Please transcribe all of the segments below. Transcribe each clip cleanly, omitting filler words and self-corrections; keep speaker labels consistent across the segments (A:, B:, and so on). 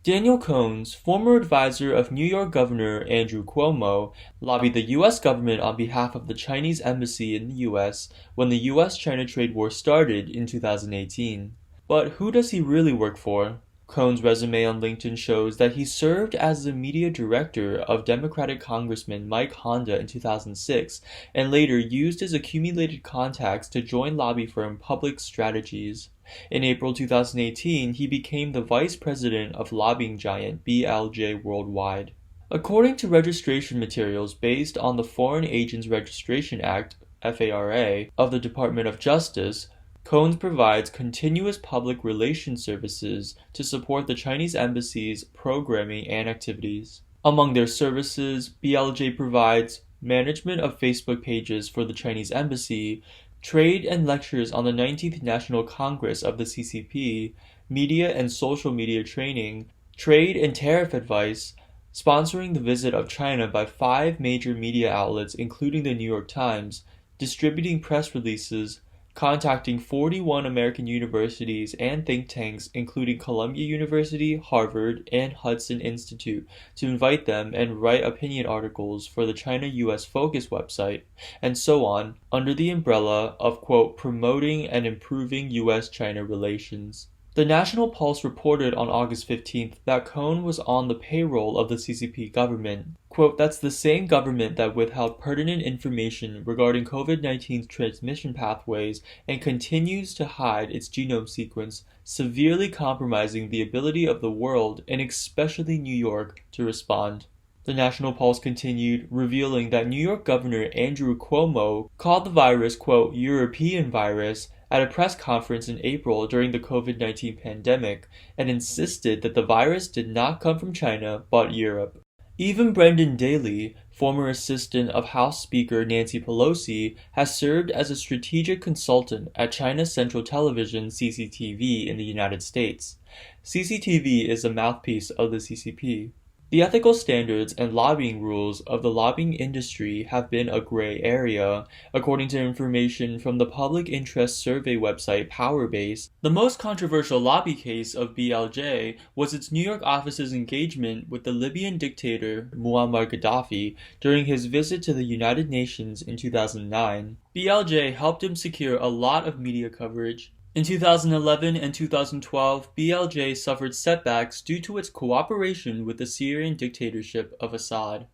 A: Daniel Kohns, former advisor of New York Governor Andrew Cuomo, lobbied the U.S. government on behalf of the Chinese embassy in the U.S. when the U.S.-China trade war started in 2018. But who does he really work for? Kohns' resume on LinkedIn shows that he served as the media director of Democratic Congressman Mike Honda in 2006 and later used his accumulated contacts to join lobby firm Public Strategies. In April 2018, he became the vice president of lobbying giant BLJ Worldwide. According to registration materials based on the Foreign Agents Registration Act, FARA, of the Department of Justice, Kohns provides continuous public relations services to support the Chinese embassy's programming and activities. Among their services, BLJ provides management of Facebook pages for the Chinese embassy, trade and lectures on the 19th National Congress of the CCP, media and social media training, trade and tariff advice, sponsoring the visit of China by 5 major media outlets including the New York Times, distributing press releases, contacting 41 American universities and think tanks including Columbia University, Harvard, and Hudson Institute to invite them and write opinion articles for the China-US Focus website, and so on, under the umbrella of, quote, promoting and improving US-China relations. The National Pulse reported on August 15th that Kohn was on the payroll of the CCP government. Quote, that's the same government that withheld pertinent information regarding COVID-19's transmission pathways and continues to hide its genome sequence, severely compromising the ability of the world, and especially New York, to respond. The National Pulse continued, revealing that New York Governor Andrew Cuomo called the virus, quote, European virus, at a press conference in April during the COVID-19 pandemic and insisted that the virus did not come from China but Europe. Even Brendan Daly, former assistant of House Speaker Nancy Pelosi, has served as a strategic consultant at China's Central Television CCTV in the United States. CCTV is a mouthpiece of the CCP. The ethical standards and lobbying rules of the lobbying industry have been a gray area, according to information from the public interest survey website Powerbase. The most controversial lobby case of BLJ was its New York office's engagement with the Libyan dictator Muammar Gaddafi during his visit to the United Nations in 2009. BLJ helped him secure a lot of media coverage. In 2011 and 2012, BLJ suffered setbacks due to its cooperation with the Syrian dictatorship of Assad.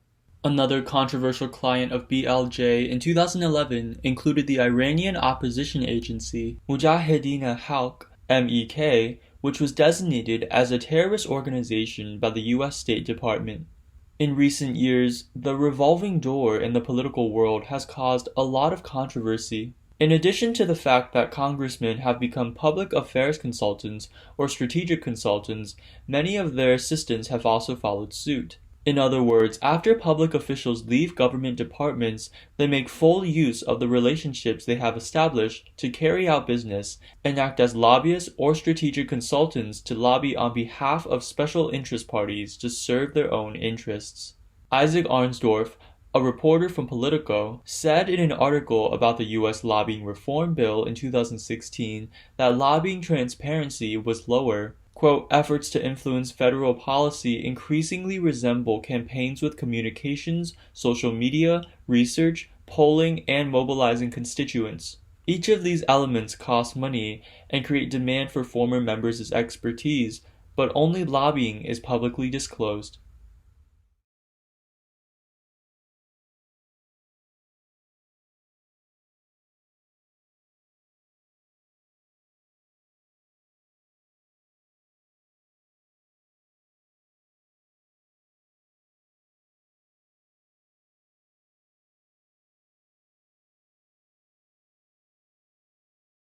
A: Another controversial client of BLJ in 2011 included the Iranian opposition agency Mujahedin Halq, MEK, which was designated as a terrorist organization by the U.S. State Department. In recent years, the revolving door in the political world has caused a lot of controversy. In addition to the fact that congressmen have become public affairs consultants or strategic consultants, many of their assistants have also followed suit. In other words, after public officials leave government departments, they make full use of the relationships they have established to carry out business and act as lobbyists or strategic consultants to lobby on behalf of special interest parties to serve their own interests. Isaac Arnsdorf, a reporter from Politico, said in an article about the U.S. lobbying reform bill in 2016 that lobbying transparency was lower. Quote, efforts to influence federal policy increasingly resemble campaigns with communications, social media, research, polling, and mobilizing constituents. Each of these elements cost money and create demand for former members' expertise, but only lobbying is publicly disclosed.